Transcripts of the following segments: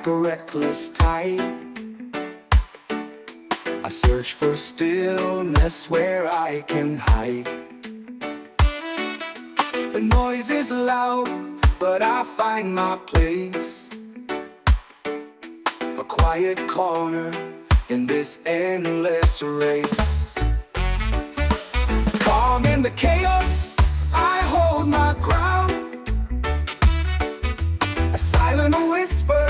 like a reckless tide. I search for stillness where I can hide. The noise is loud, but I find my place, a quiet corner in this endless race. Calm in the chaos, I hold my ground, a silent whisper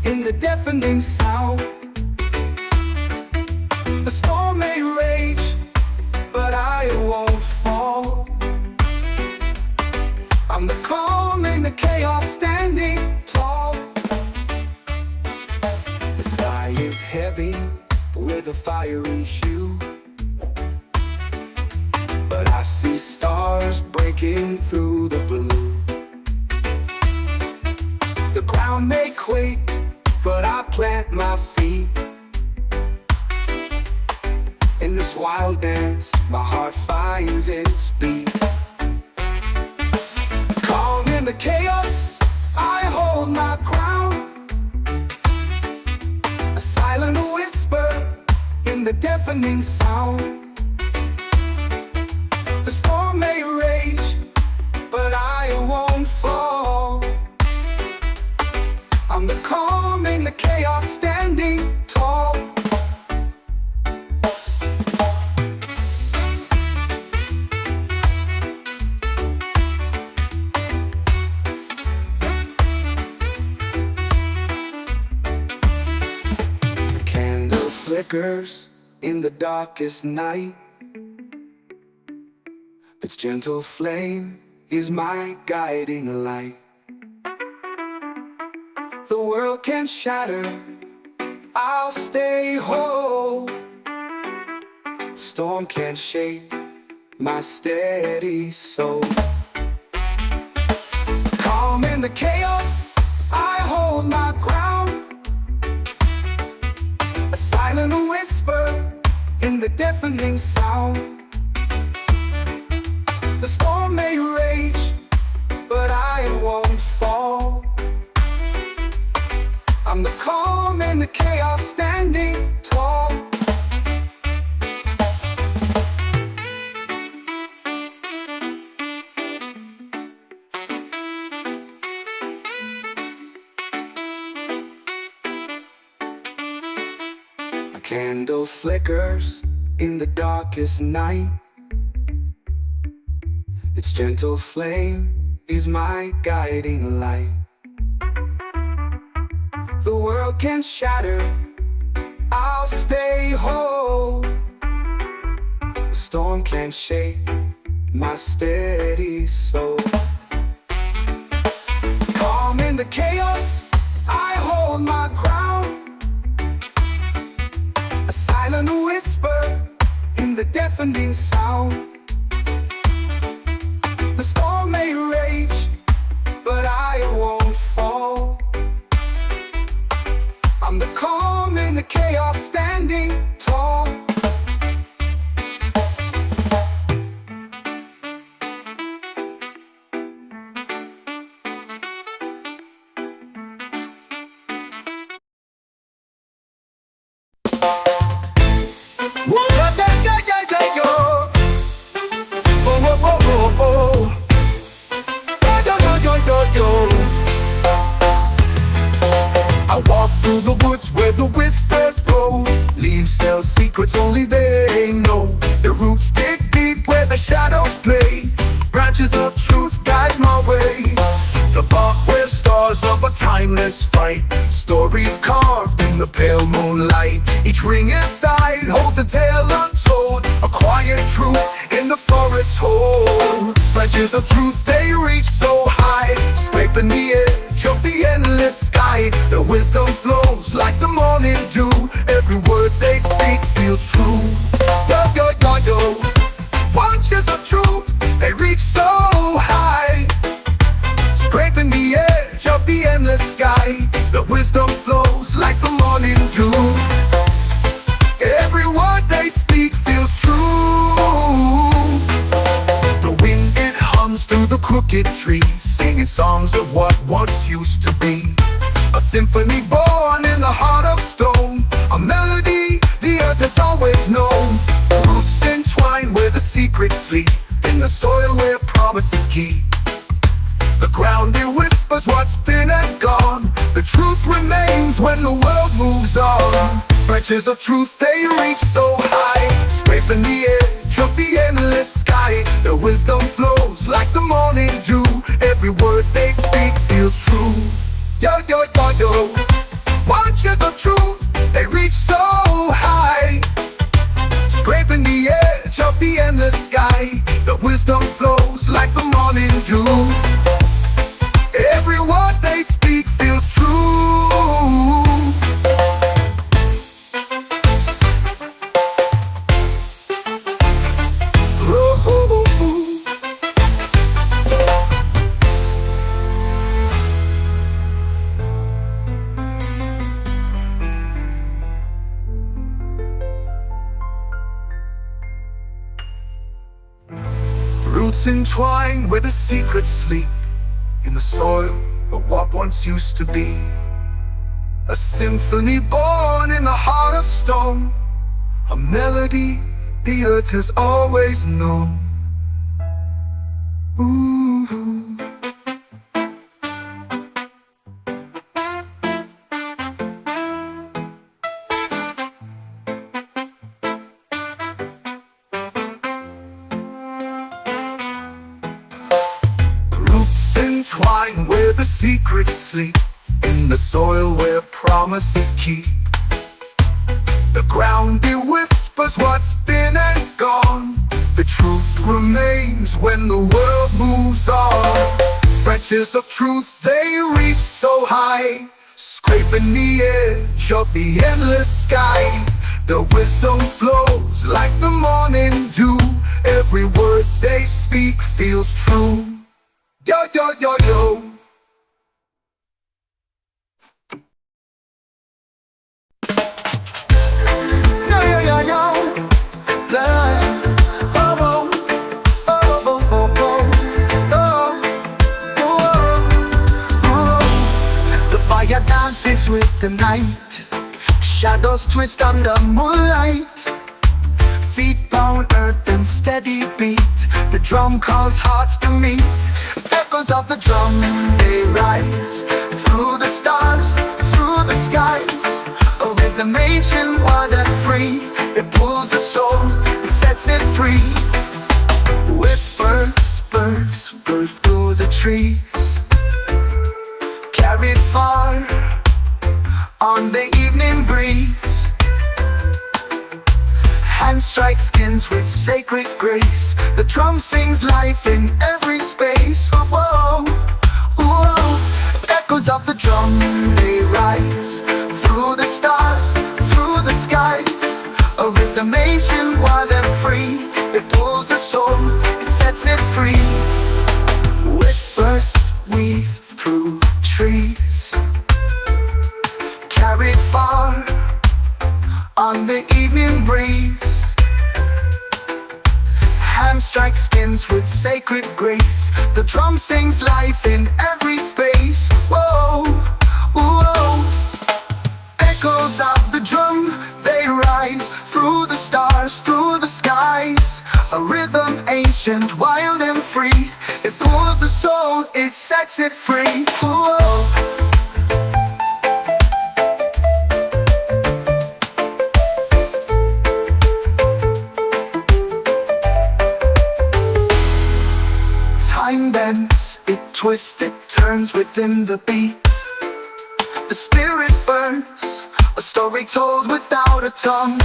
in the deafening sound. The storm may rage, but I won't fall. I'm the calm in the chaos, standing tall. The sky is heavy with a fiery hue, but I see stars breaking through the blue. The ground may quake, but I plant my feet. In this wild dance, my heart finds its beat. Calm in the chaos, I hold my ground, a silent whisper in the deafening sound. The storm may rage, but I won't fall. I'm the calm in the chaos, standing tall. The candle flickers in the darkest night. Its gentle flame is my guiding light. The world can shatter, I'll stay whole. The storm can shake my steady soul. Calm in the chaos, I hold my ground, a silent whisper in the deafening sound. The storm may rage, but I won't fall. I'm the calm in the chaos, standing tall. A candle flickers in the darkest night. Its gentle flame is my guiding light. The world can shatter, I'll stay whole. The storm can shake my steady soul. Calm in the chaos, I hold my ground, a silent whisper in the deafening sound. The storm may rage, but I won't fall. I'm the calm in the chaos, standing tall. I walk through the woods where the whispers grow. Leaves tell secrets only they know. The roots dig deep where the shadows play. Branches of truth guide my way. The bark where stars of a timeless fight. Stories carved in the pale moonlight. Each ring inside holds a tale untold. A quiet truth in the forest hole. Branches of truth, they reach so high, scraping the edge of the endless sky. The wisdom flows like the morning dew. Every word they speak feels true. Yo, yo, yo, yo. Branches of truth, they reach so high, scraping the edge of the endless sky. The wisdom flows like the morning dew. Every word they speak feels true. The wind, it hums through the crooked trees, singing songs of what once used to be. A symphony symphony born in the heart of stone, a melody the earth has always known. Roots entwine where the secrets sleep, in the soil where promises keep. The ground it whispers what's been and gone. The truth remains when the world moves on. Branches of truth they reach so high, scraping the edge of the endless sky. Their wisdom flows like the morning dew. Every word they speak feels true. Yo, yo, yo, yo. Branches of truth they reach so high, scraping the edge of the endless sky. The wisdom flows like the morning dew. Every word they speak feels true. Roots entwine where the secrets sleep, in the soil of what once used to be. A symphony born in the heart of stone, a melody the earth has always known. Ooh. Roots entwine where the secrets sleep, in the soil where promises keep. The ground it whispers what's been and gone. The truth remains when the world moves on. Branches of truth they reach so high, scraping the edge of the endless sky. The wisdom flows like the morning dew. Every word they speak feels true. Yo, yo, yo, yo. Yo, yo, yo, yo. Oh, oh, oh, oh, oh, oh, oh. The fire dances with the night, shadows twist under moonlight. Feet pound earth and steady beat. The drum calls hearts to meet. Echoes of the drum, they rise through the stars, through the skies. A rhythm ancient, wild and free. It pulls the soul, it sets it free. Whispers, birds, birth through the trees, carried far on the evening breeze. Hand strikes skins with sacred grace. The drum sings life in every space. Whoa, whoa. Echoes of the drum, they rise through the stars, through the skies. A rhythm ancient, wild and free. It pulls the soul, it sets it free. Whispers weave through trees, carried far on the evening breeze. Hand strikes skins with sacred grace. The drum sings life in every space. Whoa, whoa. Echoes of the drum, they rise through the stars, through the skies. A rhythm ancient, wild and free. It pulls the soul, it sets it free. Whoa. Time bends, it twists, it turns within the beat. The spirit burns, a story told without a tongue.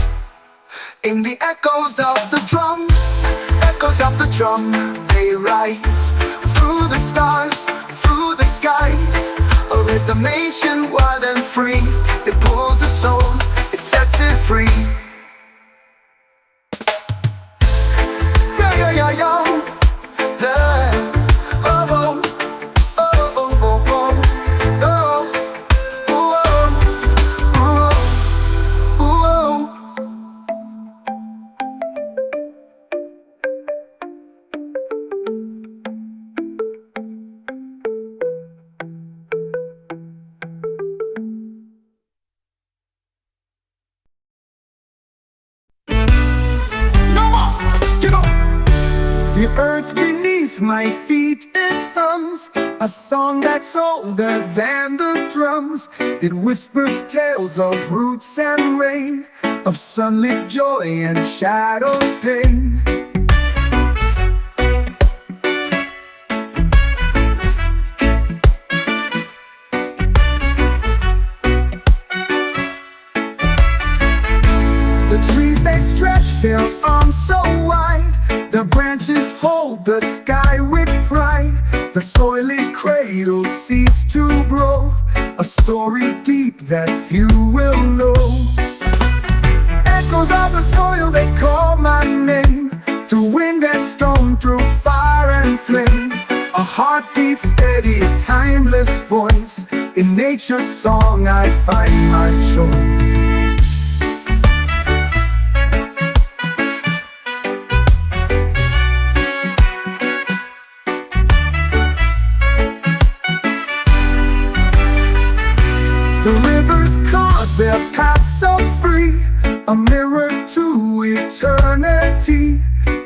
In the echoes of the drum, echoes of the drum, they rise through the stars, through the skies. A rhythm ancient, wild and free. It pulls the soul, it sets it free. Yo, yo, yo, yo. beneath my feet it hums, a song that's older than the drums. It whispers tales of roots and rain, of sunlit joy and shadowed pain. The trees, they stretch their arms so wide, their branches hold the sky with pride. The soil it cradles seeds to grow, a story deep that few will know. Echoes of the soil, they call my name, through wind and stone, through fire and flame. A heartbeat steady, a timeless voice, in nature's song I find my choice. The rivers carve their paths so free, a mirror to eternity.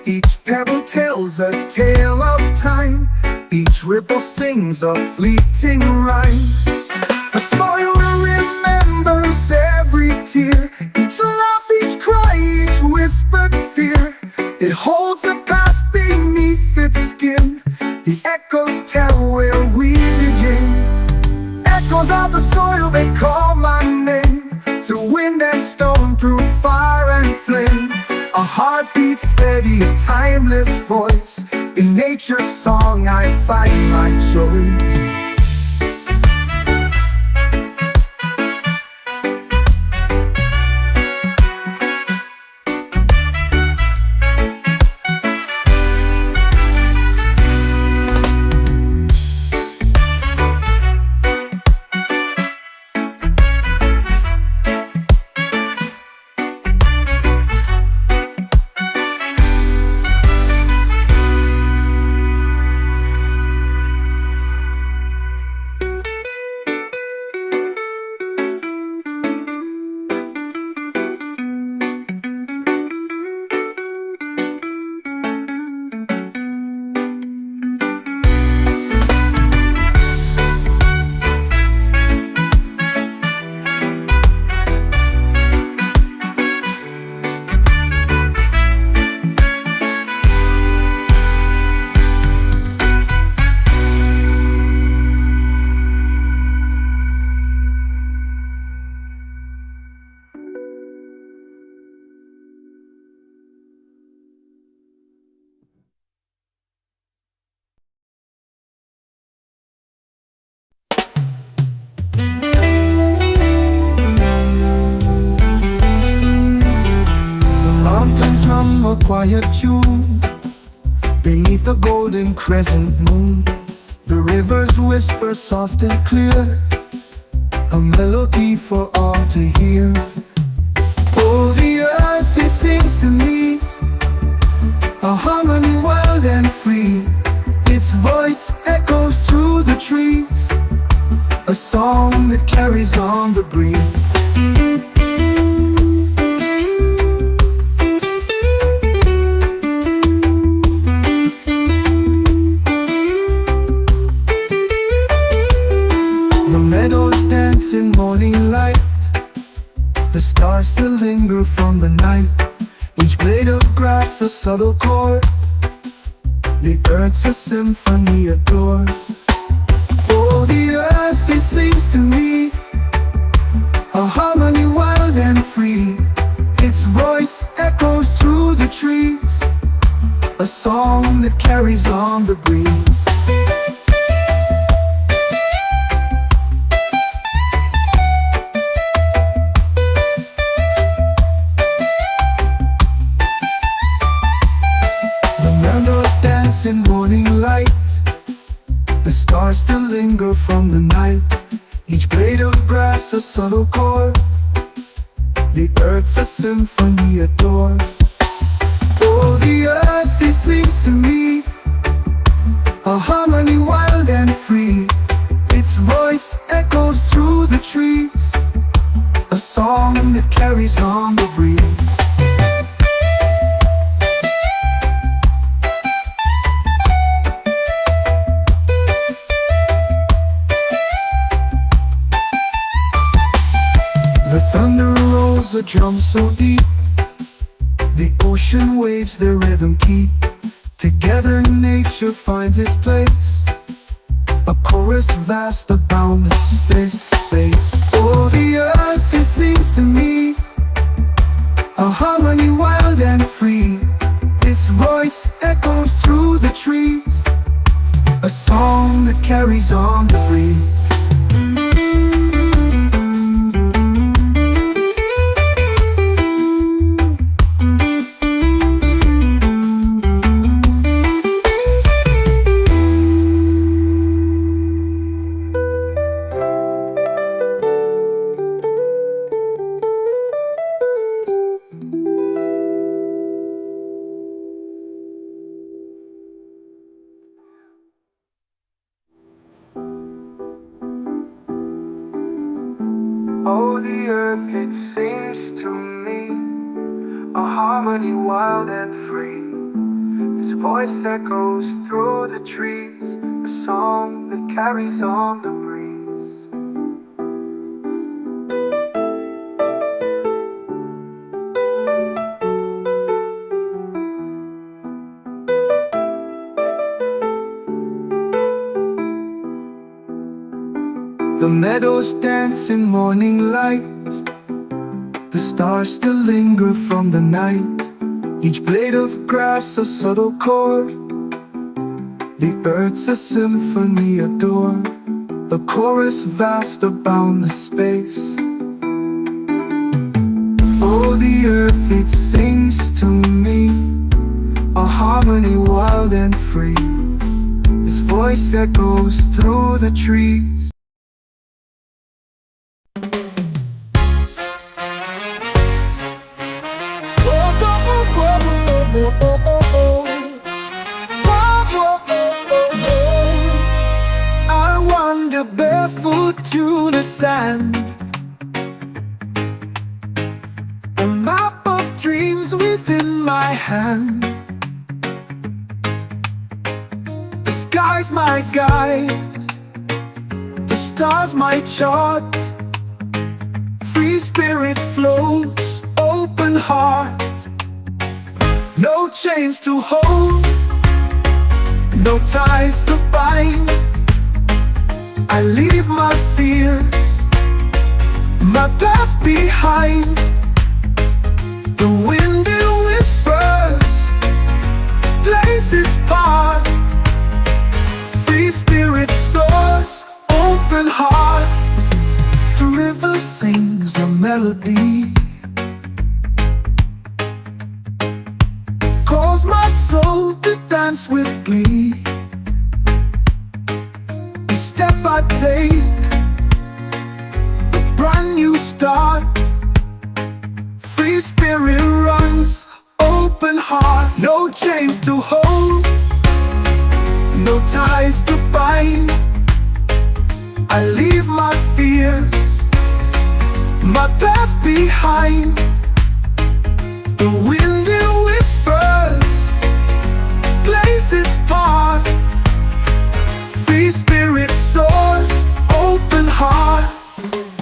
Each pebble tells a tale of time, each ripple sings a fleeting rhyme. The soil remembers every tear, each laugh, each cry, each whispered fear. It holds the past beneath its skin, the echoes tell where we begin. Echoes of the soil, they call my name, through wind and stone, through fire and flame. A heartbeat steady, a timeless voice, in nature's song I find my choice. A quiet tune beneath the golden crescent moon. The rivers whisper soft and clear, a melody for all to hear. Oh, the earth, it sings to me, a harmony wild and free. Its voice echoes through the trees, a song that carries on the breeze. Meadows dance in morning light, the stars still linger from the night. Each blade of grass a subtle chord, the earth's a symphony adored. Oh, the earth, it sings to me, a harmony wild and free. Its voice echoes through the trees, a song that carries on the breeze. In morning light, the stars still linger from the night. Each blade of grass a subtle chord, the earth's a symphony adored. Oh, the earth, it sings to me, a harmony wild and free. Its voice echoes through the trees, a song that carries on the breeze. The thunder rolls a drum so deep, the ocean waves their rhythm keep. Together nature finds its place, a chorus vast abound the space. Oh, the earth, it sings to me, a harmony wild and free. Its voice echoes through the trees, a song that carries on the breeze. Oh, the earth, it sings to me, a harmony wild and free. Its voice echoes through the trees, a song that carries on the breeze. The meadows dance in morning light, the stars still linger from the night. Each blade of grass a subtle chord, the earth's a symphony adored. The chorus vast abound the space. Oh, the earth, it sings to me, a harmony wild and free. Its voice echoes through the trees. I wander barefoot through the sand, a map of dreams within my hand. The sky's my guide, the stars my chart. Free spirit flows, open heart. No chains to hold, no ties to bind. I leave my fears, my past behind. The wind it whispers, plays its part. Free spirit soars, open heart. The river sings a melody, calls my soul to dance with glee. Each step I take, a brand new start. Free spirit runs, open heart. No chains to hold, no ties to bind. I leave my fears, my past behind. The wind it whispers, plays its part. Free spirit soars, open heart.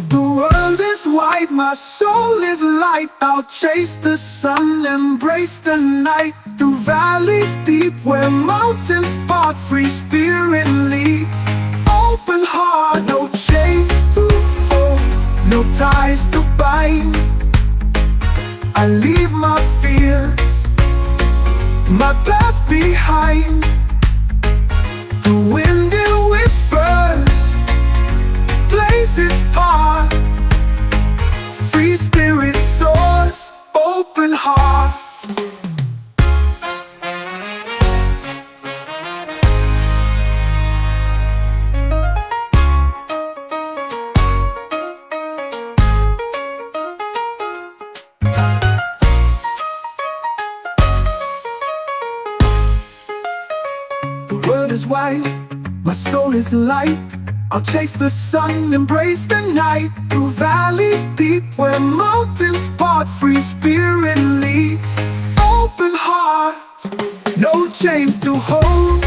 The world is wide, my soul is light. I'll chase the sun, embrace the night. Through valleys deep where mountains part, free spirit leads. Open heart, no chains to hold, no ties to bind. I leave my fears, my past behind. The wind it whispers, plays its part. Free spirit soars, open heart. The world is wide, my soul is light. I'll chase the sun, embrace the night. Through valleys deep where mountains part, free spirit leads. Open heart, no chains to hold,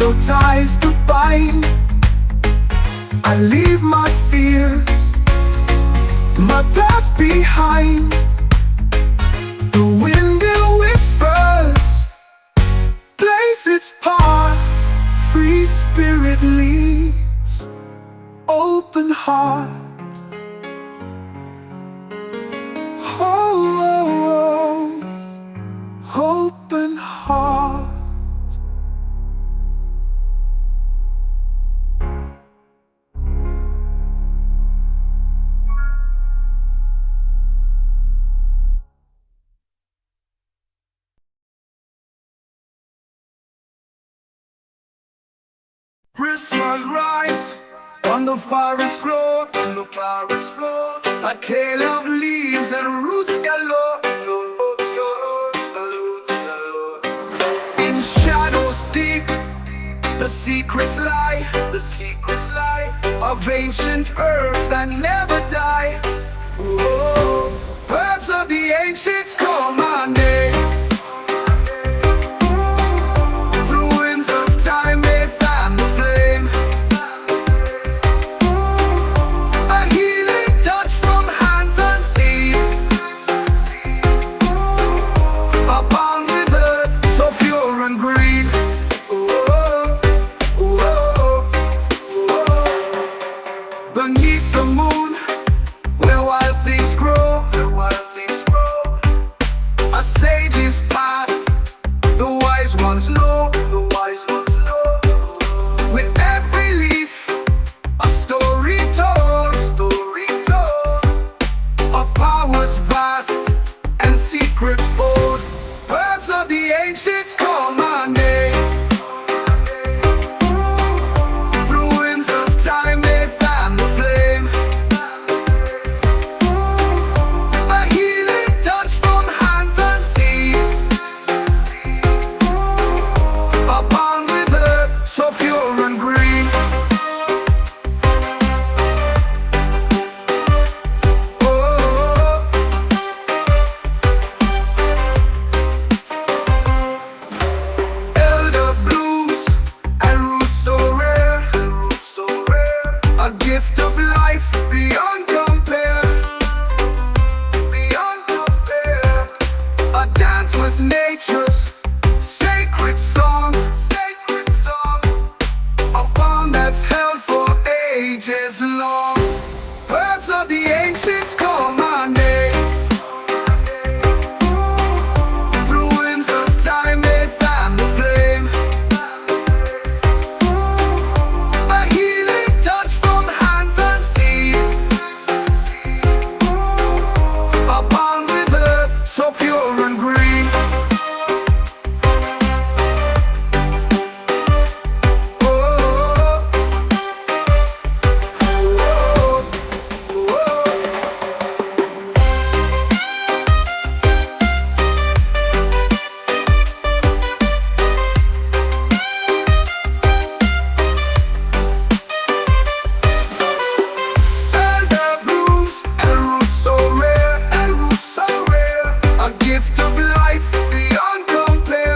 no ties to bind. I leave my fears, behind. The wind it whispers, plays its part. Free spirit leads, open heart. Oh, open heart. Christmas rise on the forest floor, a tale of leaves and roots galore. In shadows deep, the secrets lie of ancient herbs that never die. Whoa. Herbs of the ancients call my name. Through winds of time they fan the flame. A healing touch from hands unseen. A bond with earth so pure and green. Whoa, whoa, whoa. Beneath the moon, where wild things grow, a sage's path, the wise ones know. With every leaf, a story told, of powers vast and secrets bold. Herbs of the ancients call my name. Through winds of time they fan the flame. A healing touch from hands unseen. A bond with earth so pure and green. Oh, elder blooms and roots so rare, a gift of life beyond compare. A dance with nature's sacred song, a bond that's held for ages long. Herbs of the ancients call my name. Through winds of time they fan the flame. A healing touch from hands unseen. A bond with earth so pure and green. Oh, oh, oh. Elder blooms and roots so rare, a gift of life beyond compare,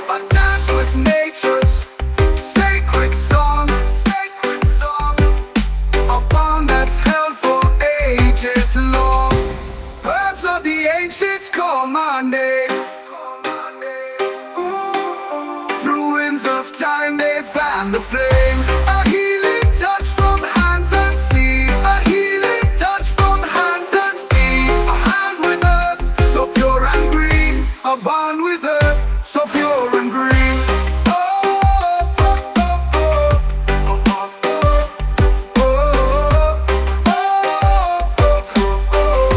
a dance with nature's sacred song, a bond that's held for ages long. Herbs of the ancients call my name. Through winds of time they fan the flame. A healing touch from hands unseen. A healing touch from hands unseen. A hand with earth so pure and green. A bond with earth so pure and green. Oh, oh, oh, oh, oh, oh, oh, oh, oh, oh.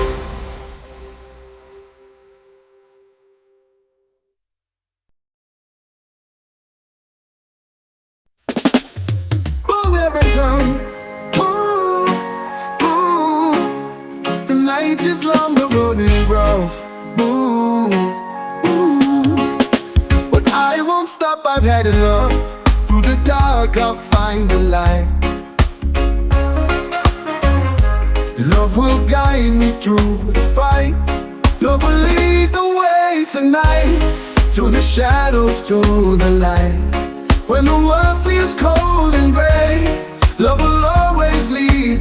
Boom, every time. Ooh, ooh. The night is long, the road is rough. Ooh, ooh. But I won't stop, I've had enough. Through the dark, I'll find the light. Love will guide me through the fight. Love will lead the way tonight. Through the shadows to the light. When the world feels cold and gray, love will always lead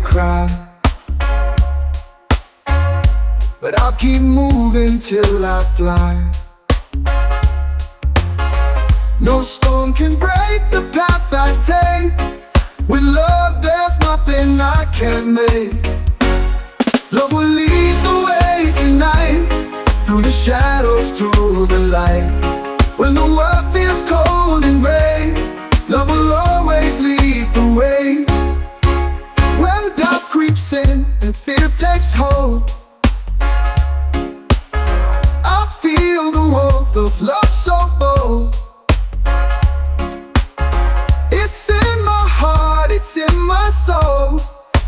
cry, but I'll keep moving till I fly. No storm can break the path I take. With love there's nothing I can't make. Love will lead the way tonight, through the shadows to the light. When the world feels cold and gray, love will always lead the way. When doubt creeps in and fear takes hold, I feel the warmth of love so bold. It's in my heart, it's in my soul,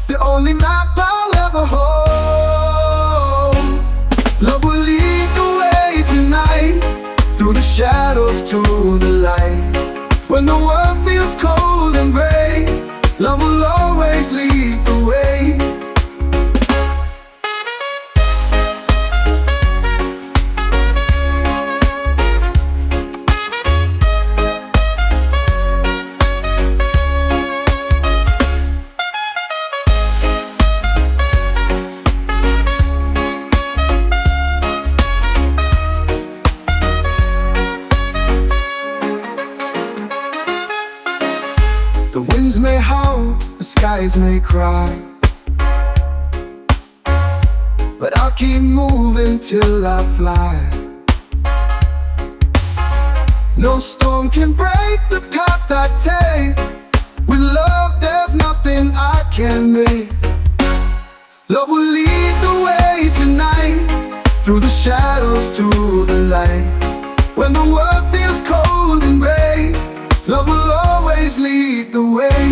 the only map I'll ever hold. Love will lead the way tonight, through the shadows to the light. When the world feels cold and gray, love will always lead the way. The winds may howl, the skies may cry, but I'll keep moving till I fly. No storm can break the path I take. With love there's nothing I can't make. Love will lead the way tonight, through the shadows to the light. When the world feels cold and gray, love will always lead the way.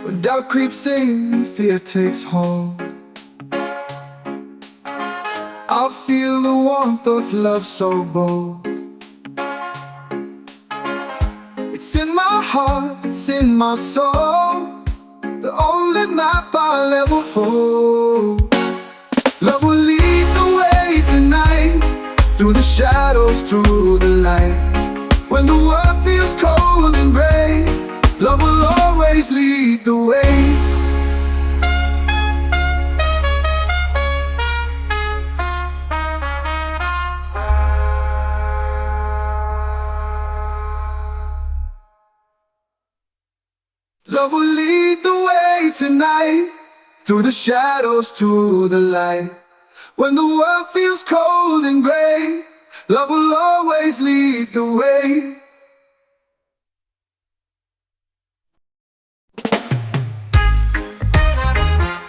When doubt creeps in and fear takes hold, I'll feel the warmth of love so bold. It's in my heart, it's in my soul, the only map I'll ever hold. Love will lead the way tonight, through the shadows to the light. When the world feels cold and gray, love will always lead the way. Love will lead the way tonight, through the shadows to the light. When the world feels cold and gray, love will always lead the way.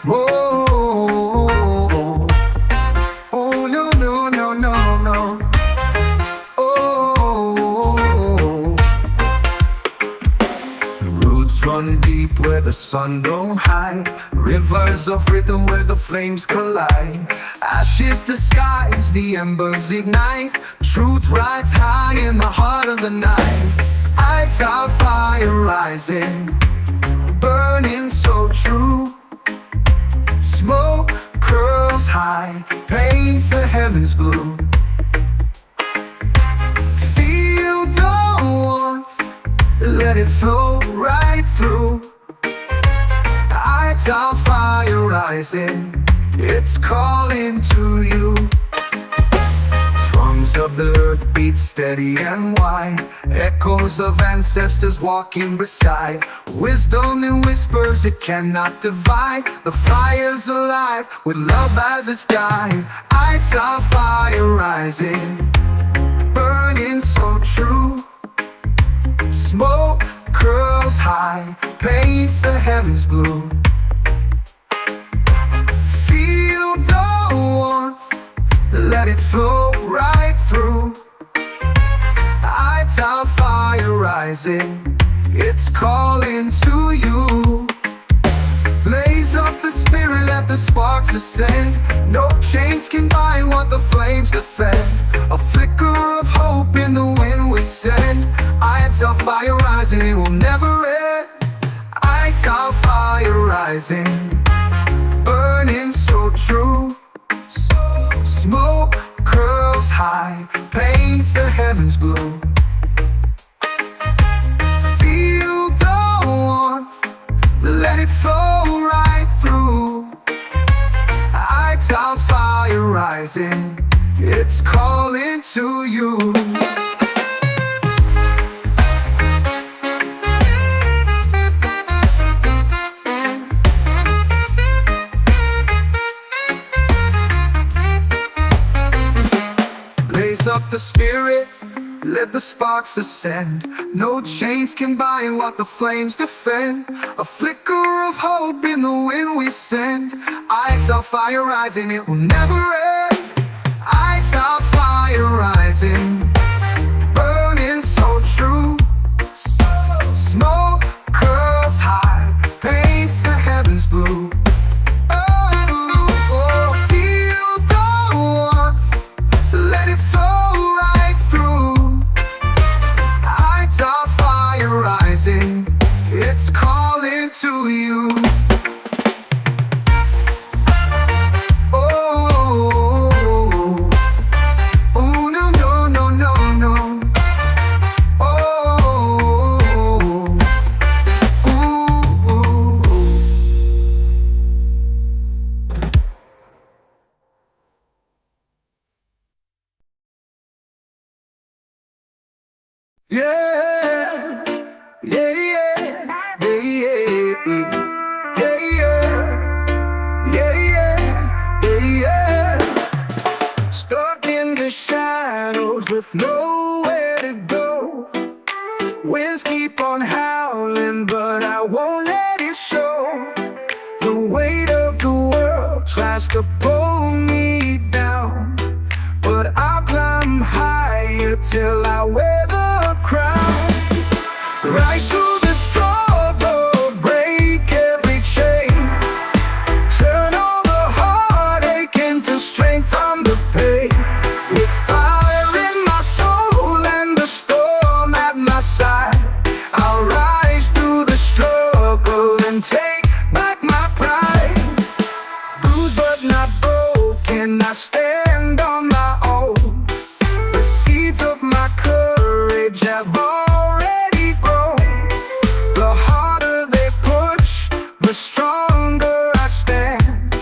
Oh, oh, oh, no, no, no, no, no. Oh, the roots run deep where the sun don't hide. Rivers of rhythm where the flames collide. Ashes to skies, the embers ignite. Truth rides high in the heart of the night. Lights our fire rising, burning so true. Smoke curls high, paints the heavens blue. Feel the warmth, let it flow right through. Lights our fire rising, it's calling to you. Drums of the earth beat steady and wide. Echoes of ancestors walking beside. Wisdom in whispers it cannot divide. The fire's alive with love as its guide. Lights our fire rising, burning so true. Smoke curls high, paints the heavens blue. Feel the warmth, let it flow right through. Lights our fire rising, it's calling to you. Blaze up the spirit, let the sparks ascend. No chains can bind what the flames defend. A flicker of hope in the wind we send. Lights our fire rising, it will never end. Lights our fire rising, burning so true. Smoke curls high, paints the heavens blue. Feel the warmth, rising, it's calling to you. Blaze up the spirit, let the sparks ascend. No chains can bind what the flames defend. A flicker of hope in the wind we send. It's our fire rising, it will never end. It's our fire rising, burning so true. Smoke curls high, paints the heavens blue. It's calling to you. Oh, oh, no, no, no, no, no. Oh, ooh. Yeah, yeah, yeah. Stuck in the shadows with nowhere to go. Winds keep on howling, but I won't let it show. The weight of the world tries to pull me down, but I'll climb higher till I wear the crown. Rise through the struggle, break every chain. Turn all the heartache into strength from the pain. With fire in my soul and the storm at my side, I'll rise through the struggle and take back my pride. Bruised but not broken, I stand on my own. The seeds of my courage have already grown. The harder they push, the stronger I stand.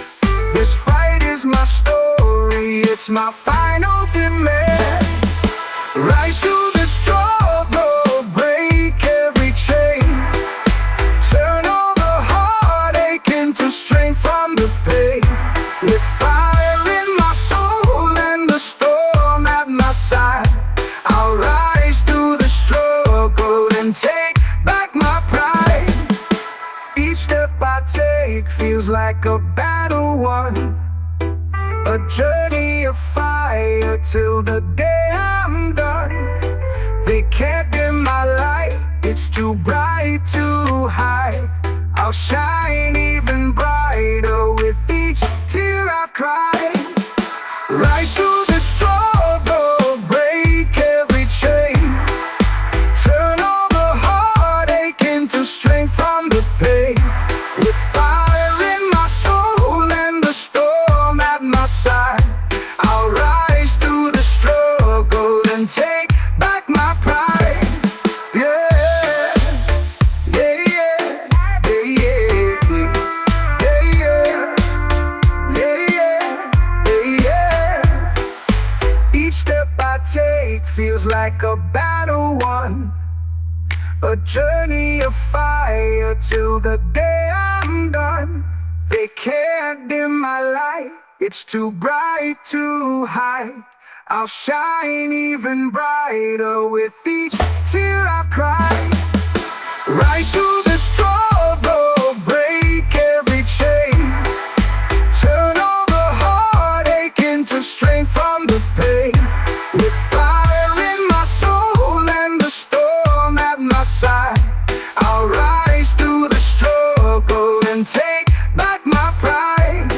This fight is my story, it's my final demand. Rise through the struggle, break every chain. Turn all the heartache into strength from the pain. With fire in my soul and the storm at my side, I'll rise through the struggle and take back my pride. Each step I take feels like a battle won, a journey of fire till the day I'm done. They can't dim my light, it's too bright, too high. I'll shine even brighter with each tear I've cried. Rise through the struggle, break every chain. Turn all the heartache into strength from the pain. With fire in my soul and the storm at my side, I'll rise through the struggle and take back my pride. Yeah, yeah, yeah, yeah, yeah, yeah, yeah, yeah. Each step I take feels like a battle won, a journey of fire till the day I'm done. They can't dim my light, it's too bright, too high. I'll shine even brighter with each tear I've cried. Rise through the struggle, break every chain. Turn all the heartache into strength from the pain. With fire in my soul and the storm at my side, I'll rise through the struggle and take back my pride.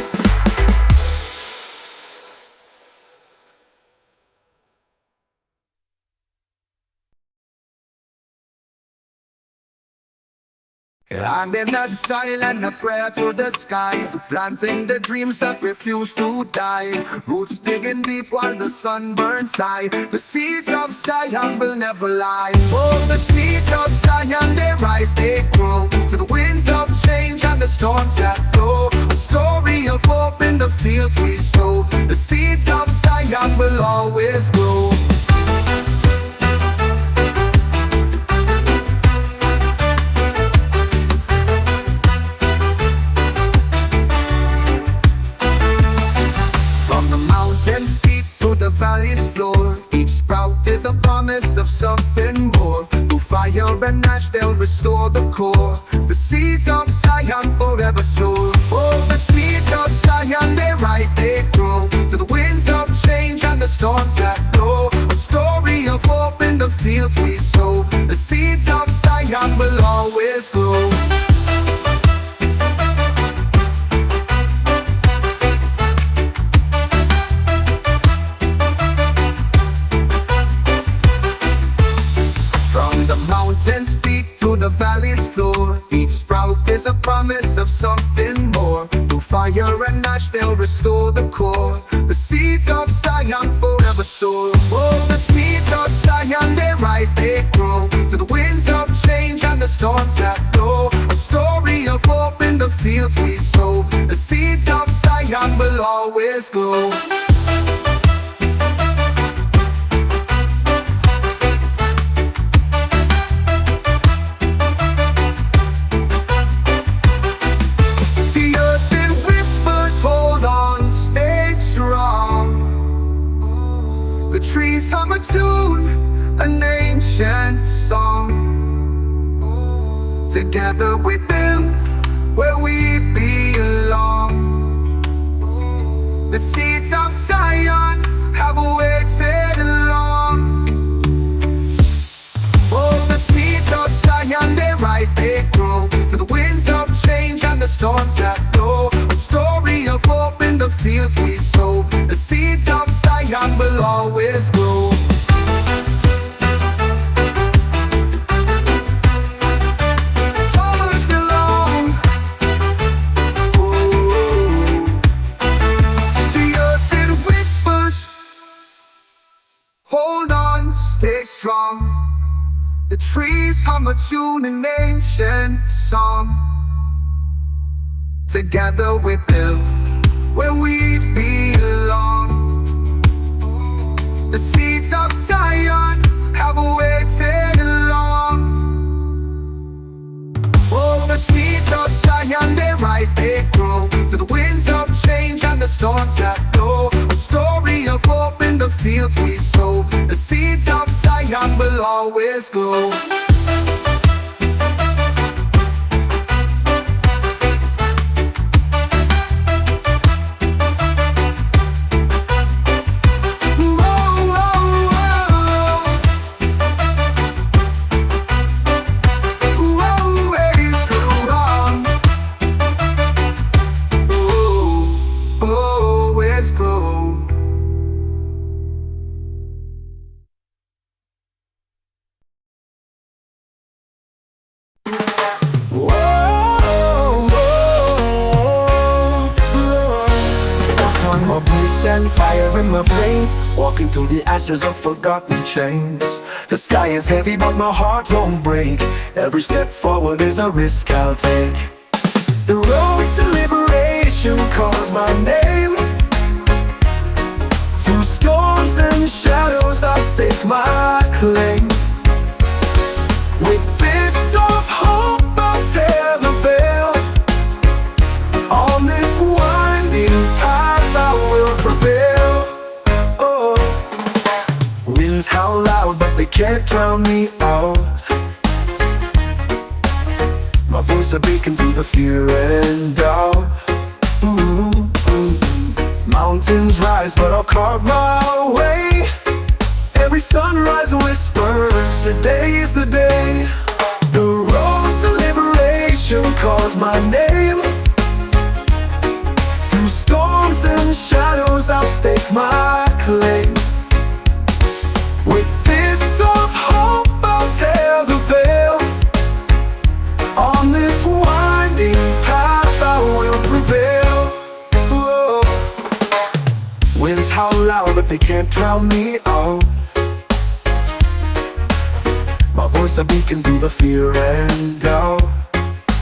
I'm in a silent a prayer to the sky, planting the dreams that refuse to die. Roots digging deep while the sun burns high. The seeds of Zion will never lie. Oh, the seeds of Zion, they rise, they grow, to the winds of change and the storms that blow. story of hope in the fields we sow. The seeds of Zion will always grow. From the mountains peak to the valley's floor, each sprout is a promise of something more. Through fire and ash they'll restore the core. The seeds of Zion forever sow. Oh, the seeds of Zion, they rise, they grow. To the winds of change and the storms that blow. A story of hope in the fields we sow. The seeds of Zion will always grow. From the mountains peak to the valley's floor, each sprout is a promise of something more. Through fire and ash they'll restore the core. The seeds of Zion forever sow. Oh, the seeds of Zion, they rise, they grow. To the winds of change and the storms that blow. A story of hope in the fields we sow. The seeds of Zion will always grow. Trees hum a tune, an ancient song. Together we build where we belong. The seeds of Zion have waited long. Oh, the seeds of Zion, they rise, they grow. To the winds of change and the storms that blow. A story of hope in the fields we sow. The seeds of Zion will always grow. Always belong. Oh. The earth it whispers, hold on, stay strong. The trees hum a tune, an ancient song. Together we build where we belong. The seeds of Zion have waited long. Oh, the seeds of Zion, they rise, they grow. To the winds of change and the storms that blow. A story of hope in the fields we sow. The seeds of Zion will always grow. And fire in my veins, walking through the ashes of forgotten chains. The sky is heavy but my heart won't break. Every step forward is a risk I'll take. The road to liberation calls my name. Through storms and shadows I'll stake my claim. With fists of hope I'll tear the veil. On this winding path I will prevail. Oh, winds howl loud but they can't drown me out. My voice a beacon through the fear and doubt. Ooh, ooh. Mountains rise but I'll carve my way. Every sunrise whispers, today is the day. The road to liberation calls my name. Through storms and shadows I'll stake my claim. With fists of hope I'll tear the veil. On this winding path I will prevail. Whoa. Winds howl loud but they can't drown me out. My voice a beacon through the fear and doubt.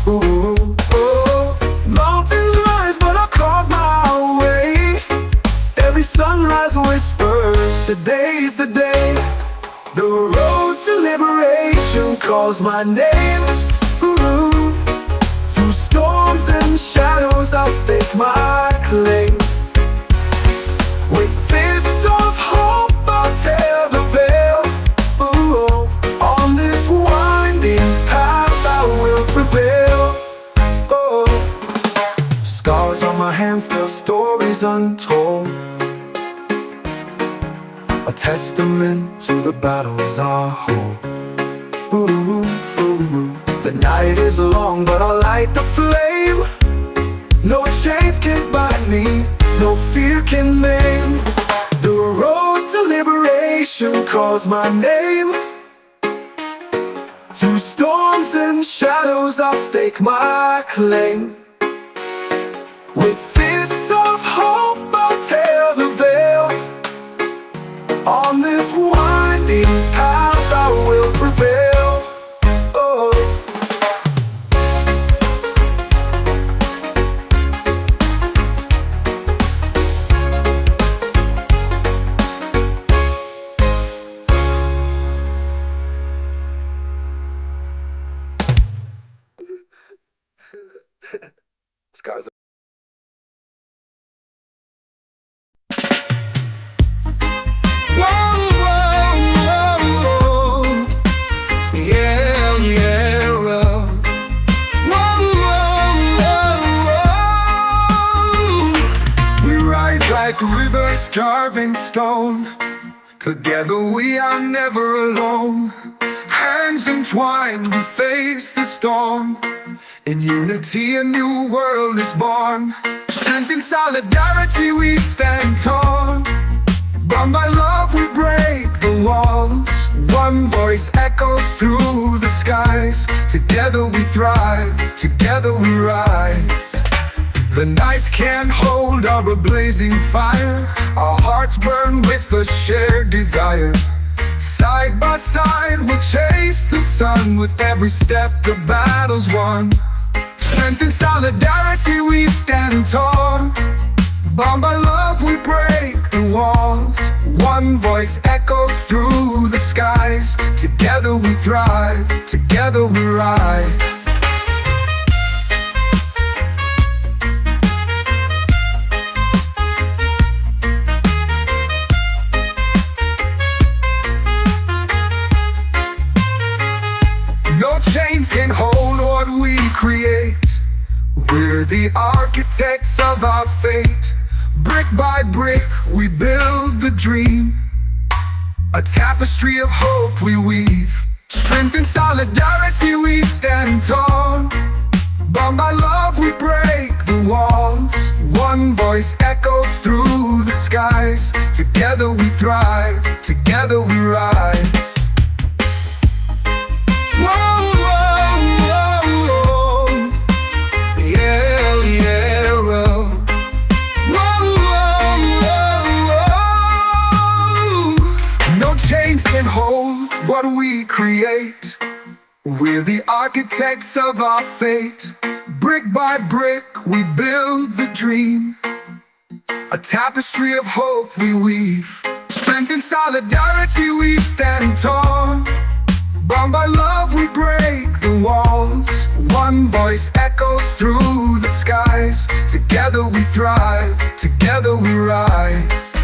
Ooh, oh. Mountains rise but I today's the day. The road to liberation calls my name. Ooh. Through storms and shadows I'll stake my claim. With fists of hope I'll tear the veil. Ooh. On this winding path I will prevail. Oh. Scars on my hands tell stories untold, a testament to the battles I hold. Ooh, ooh, ooh. The night is long, but I'll light the flame. No chains can bind me, no fear can maim. The road to liberation calls my name. Through storms and shadows I'll stake my claim. With fists of hope I'll tear the veil. On this winding path I will prevail. Oh. Scars. Like rivers carving stone, together we are never alone. Hands entwined we face the storm. In unity a new world is born. Strength and solidarity we stand tall. Bound by love we break the walls. One voice echoes through the skies. Together we thrive, together we rise. The night can't hold our blazing fire. Our hearts burn with a shared desire. Side by side we'll chase the sun. With every step the battle's won. Strength and solidarity we stand tall. Bound by love we break the walls. One voice echoes through the skies. Together we thrive, together we rise. No chains can hold what we create. We're the architects of our fate. Brick by brick we build the dream. A tapestry of hope we weave. Strength and solidarity we stand tall. Bound by love we break the walls. One voice echoes through the skies. Together we thrive, together we rise. Whoa, whoa, whoa, whoa. Yeah, yeah, whoa. Whoa, whoa, whoa, whoa. No chains can hold what we create. We're the architects of our fate. Brick by brick we build the dream. A tapestry of hope we weave. Strength and solidarity we stand tall. Bound by love we break the walls. One voice echoes through the skies. Together we thrive, together we rise.